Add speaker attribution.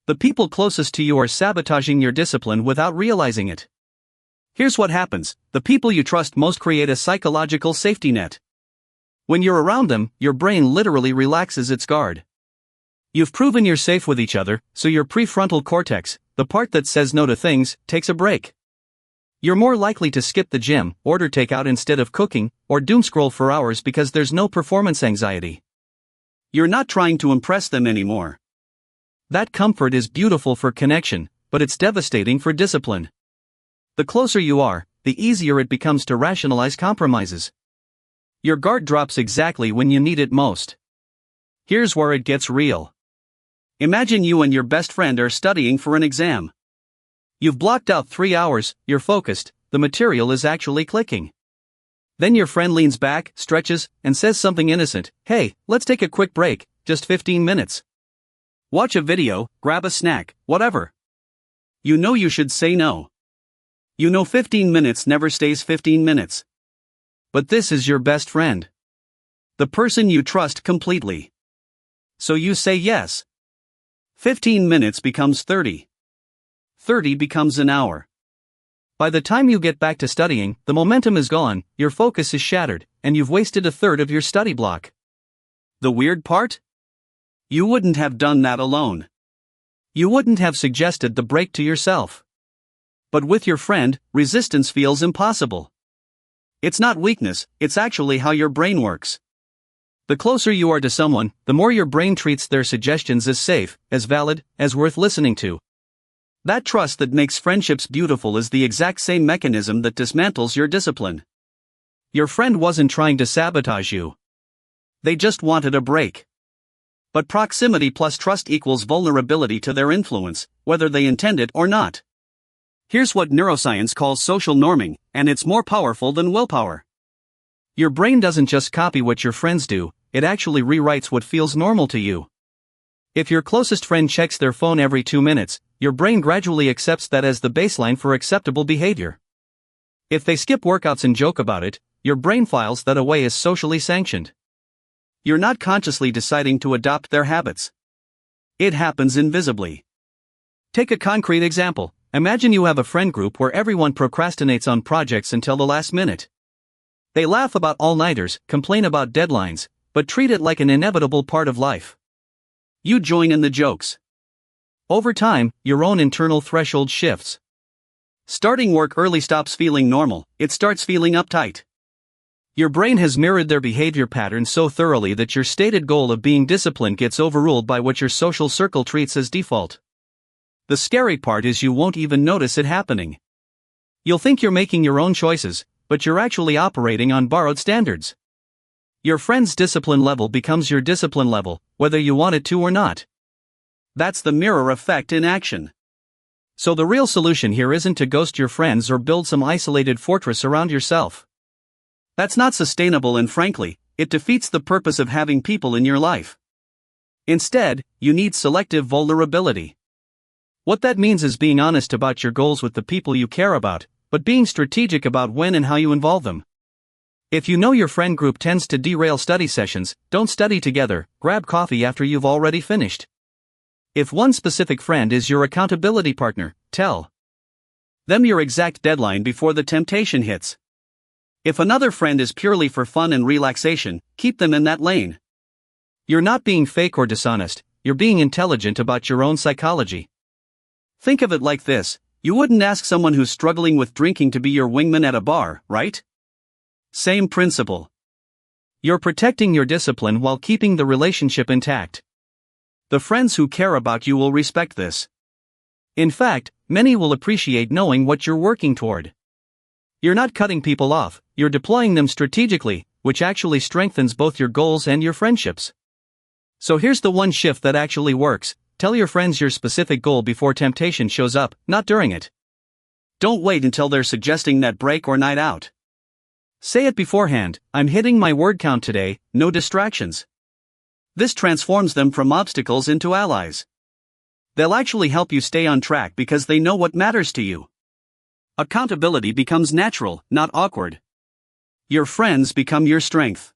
Speaker 1: The people closest to you are sabotaging your discipline without realizing it. Here's what happens: the people you trust most create a psychological safety net. When you're around them, your brain literally relaxes its guard. You've proven you're safe with each other, so your prefrontal cortex, the part that says no to things, takes a break. You're more likely to skip the gym, order takeout instead of cooking, or doomscroll for hours because there's no performance anxiety. You're not trying to impress them anymore. That comfort is beautiful for connection, but it's devastating for discipline. The closer you are, the easier it becomes to rationalize compromises. Your guard drops exactly when you need it most. Here's where it gets real. Imagine you and your best friend are studying for an exam. You've blocked out 3 hours, you're focused, the material is actually clicking. Then your friend leans back, stretches, and says something innocent: "Hey, let's take a quick break, just 15 minutes. Watch a video, grab a snack, whatever." You know you should say no. You know 15 minutes never stays 15 minutes. But this is your best friend. The person you trust completely. So you say yes. 15 minutes becomes 30. 30 becomes an hour. By the time you get back to studying, the momentum is gone, your focus is shattered, and you've wasted a third of your study block. The weird part? You wouldn't have done that alone. You wouldn't have suggested the break to yourself. But with your friend, resistance feels impossible. It's not weakness, it's actually how your brain works. The closer you are to someone, the more your brain treats their suggestions as safe, as valid, as worth listening to. That trust that makes friendships beautiful is the exact same mechanism that dismantles your discipline. Your friend wasn't trying to sabotage you. They just wanted a break. But proximity plus trust equals vulnerability to their influence, whether they intend it or not. Here's what neuroscience calls social norming, and it's more powerful than willpower. Your brain doesn't just copy what your friends do, it actually rewrites what feels normal to you. If your closest friend checks their phone every 2 minutes, your brain gradually accepts that as the baseline for acceptable behavior. If they skip workouts and joke about it, your brain files that away as socially sanctioned. You're not consciously deciding to adopt their habits. It happens invisibly. Take a concrete example. Imagine you have a friend group where everyone procrastinates on projects until the last minute. They laugh about all-nighters, complain about deadlines, but treat it like an inevitable part of life. You join in the jokes. Over time, your own internal threshold shifts. Starting work early stops feeling normal, it starts feeling uptight. Your brain has mirrored their behavior patterns so thoroughly that your stated goal of being disciplined gets overruled by what your social circle treats as default. The scary part is you won't even notice it happening. You'll think you're making your own choices, but you're actually operating on borrowed standards. Your friend's discipline level becomes your discipline level, whether you want it to or not. That's the mirror effect in action. So the real solution here isn't to ghost your friends or build some isolated fortress around yourself. That's not sustainable, and frankly, it defeats the purpose of having people in your life. Instead, you need selective vulnerability. What that means is being honest about your goals with the people you care about, but being strategic about when and how you involve them. If you know your friend group tends to derail study sessions, don't study together, grab coffee after you've already finished. If one specific friend is your accountability partner, tell them your exact deadline before the temptation hits. If another friend is purely for fun and relaxation, keep them in that lane. You're not being fake or dishonest, you're being intelligent about your own psychology. Think of it like this: you wouldn't ask someone who's struggling with drinking to be your wingman at a bar, right? Same principle. You're protecting your discipline while keeping the relationship intact. The friends who care about you will respect this. In fact, many will appreciate knowing what you're working toward. You're not cutting people off, you're deploying them strategically, which actually strengthens both your goals and your friendships. So here's the one shift that actually works: tell your friends your specific goal before temptation shows up, not during it. Don't wait until they're suggesting that break or night out. Say it beforehand: I'm hitting my word count today, no distractions. This transforms them from obstacles into allies. They'll actually help you stay on track because they know what matters to you. Accountability becomes natural, not awkward. Your friends become your strength.